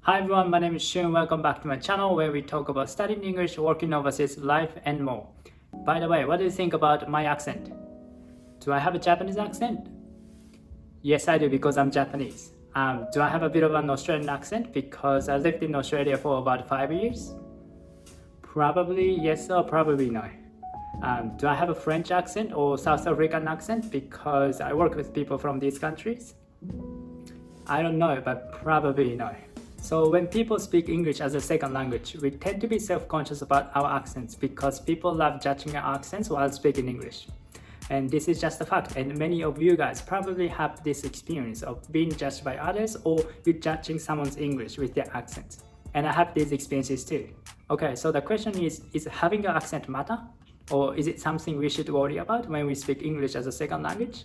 Hi everyone, my name is Shun. Welcome back to my channel where we talk about studying English, working overseas, life, and more. By the way, what do you think about my accent? Do I have a Japanese accent? Yes, I do because I'm Japanese. Do I have a bit of an Australian accent because I lived in Australia for about 5 years? Probably yes or probably no. Do I have a French accent or South African accent because I work with people from these countries? I don't know, but probably no. So when people speak English as a second language, we tend to be self-conscious about our accents because people love judging our accents while speaking English. And this is just a fact, and many of you guys probably have this experience of being judged by others or you judging someone's English with their accent. And I have these experiences too. Okay, so the question is having an accent matter? Or is it something we should worry about when we speak English as a second language?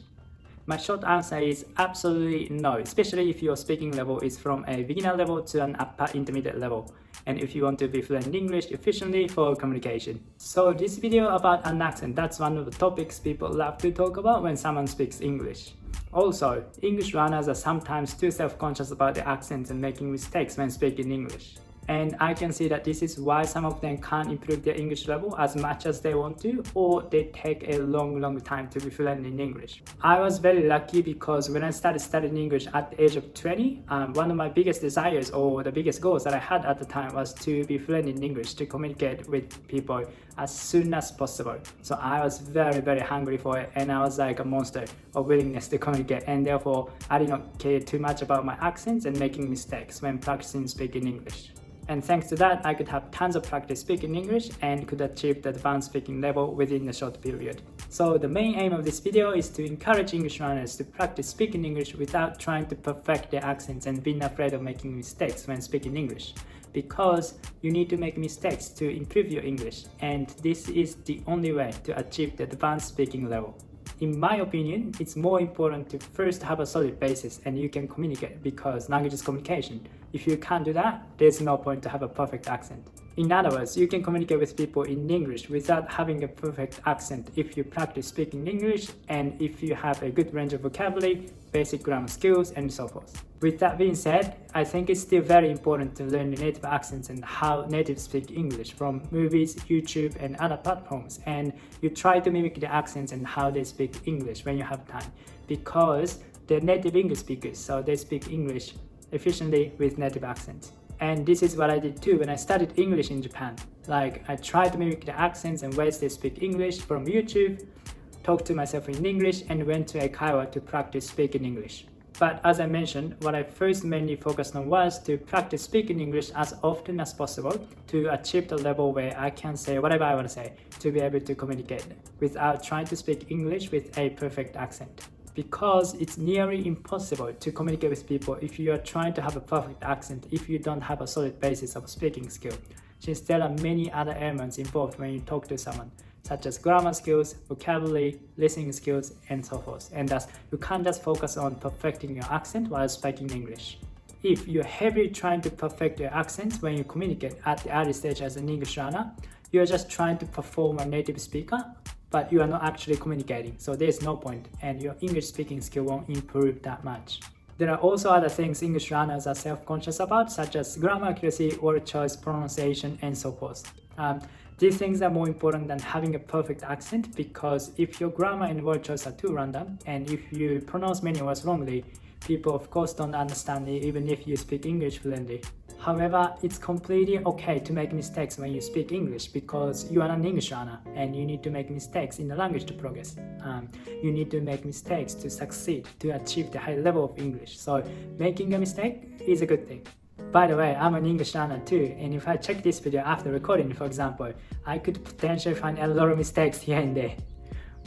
My short answer is absolutely no, especially if your speaking level is from a beginner level to an upper intermediate level, and if you want to be fluent in English efficiently for communication. So this video about an accent, that's one of the topics people love to talk about when someone speaks English. Also, English learners are sometimes too self-conscious about their accents and making mistakes when speaking English. And I can see that this is why some of them can't improve their English level as much as they want to, or they take a long time to be fluent in English. I was very lucky because when I started studying English at the age of 20, one of my biggest desires or the biggest goals that I had at the time was to be fluent in English, to communicate with people as soon as possible. So I was very hungry for it, and I was like a monster of willingness to communicate, and therefore I did not care too much about my accents and making mistakes when practicing speaking English. And thanks to that, I could have tons of practice speaking English and could achieve the advanced speaking level within a short period. So the main aim of this video is to encourage English learners to practice speaking English without trying to perfect their accents and being afraid of making mistakes when speaking English. Because you need to make mistakes to improve your English, and this is the only way to achieve the advanced speaking level. In my opinion, it's more important to first have a solid basis and you can communicate because language is communication. If you can't do that, there's no point to have a perfect accent. In other words, you can communicate with people in English without having a perfect accent if you practice speaking English and if you have a good range of vocabulary, basic grammar skills, and so forth. With that being said, I think it's still very important to learn the native accents and how natives speak English from movies, YouTube, and other platforms, and you try to mimic the accents and how they speak English when you have time, because they're native English speakers, so they speak English efficiently with native accents. And this is what I did too when I studied English in Japan. Like, I tried to mimic the accents and ways they speak English from YouTube, talked to myself in English, and went to Eikaiwa to practice speaking English. But as I mentioned, what I first mainly focused on was to practice speaking English as often as possible to achieve the level where I can say whatever I want to say, to be able to communicate without trying to speak English with a perfect accent. Because it's nearly impossible to communicate with people if you are trying to have a perfect accent if you don't have a solid basis of speaking skill, since there are many other elements involved when you talk to someone, such as grammar skills, vocabulary, listening skills, and so forth. And thus, you can't just focus on perfecting your accent while speaking English. If you're heavily trying to perfect your accent when you communicate at the early stage as an English learner, you're just trying to perform a native speaker, but you are not actually communicating, so there's no point, and your English speaking skill won't improve that much. There are also other things English learners are self-conscious about, such as grammar accuracy, word choice, pronunciation, and so forth. These things are more important than having a perfect accent, because if your grammar and word choice are too random, and if you pronounce many words wrongly, people of course don't understand it even if you speak English fluently. However, it's completely okay to make mistakes when you speak English because you are an English learner and you need to make mistakes in the language to progress. You need to make mistakes to succeed, to achieve the high level of English. So making a mistake is a good thing. By the way, I'm an English learner too, and if I check this video after recording, for example, I could potentially find a lot of mistakes here and there.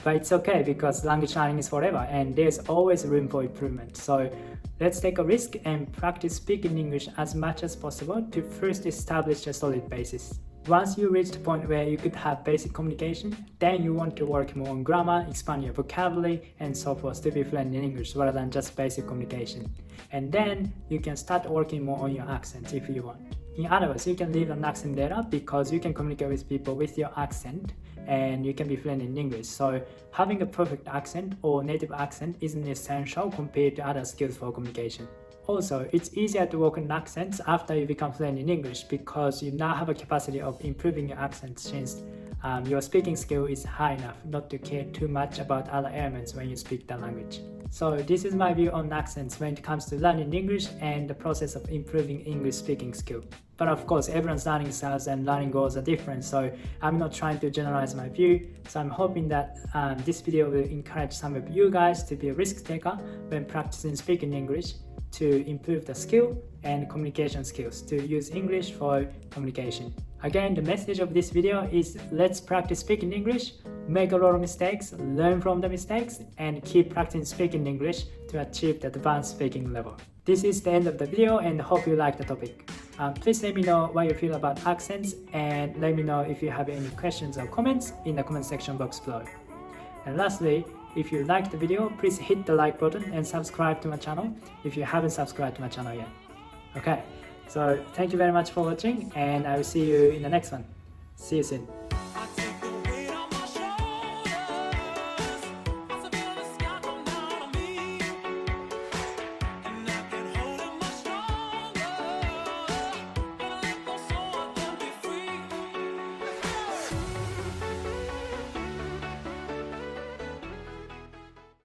But it's okay because language learning is forever and there's always room for improvement. So let's take a risk and practice speaking English as much as possible to first establish a solid basis. Once you reach the point where you could have basic communication, then you want to work more on grammar, expand your vocabulary, and so forth to be fluent in English rather than just basic communication. And then you can start working more on your accent if you want. In other words, you can leave an accent later because you can communicate with people with your accent and you can be fluent in English. So having a perfect accent or native accent isn't essential compared to other skills for communication. Also, it's easier to work on accents after you become fluent in English because you now have a capacity of improving your accent since your speaking skill is high enough not to care too much about other elements when you speak the language. So this is my view on accents when it comes to learning English and the process of improving English speaking skill. But of course, everyone's learning styles and learning goals are different, so I'm not trying to generalize my view. So I'm hoping that this video will encourage some of you guys to be a risk taker when practicing speaking English to improve the skill and communication skills to use English for communication. Again, the message of this video is let's practice speaking English, make a lot of mistakes, learn from the mistakes, and keep practicing speaking English to achieve the advanced speaking level. This is the end of the video and hope you like the topic. Please let me know what you feel about accents and let me know if you have any questions or comments in the comment section box below. And lastly, if you liked the video, please hit the like button and subscribe to my channel if you haven't subscribed to my channel yet. Okay, so thank you very much for watching and I will see you in the next one. See you soon.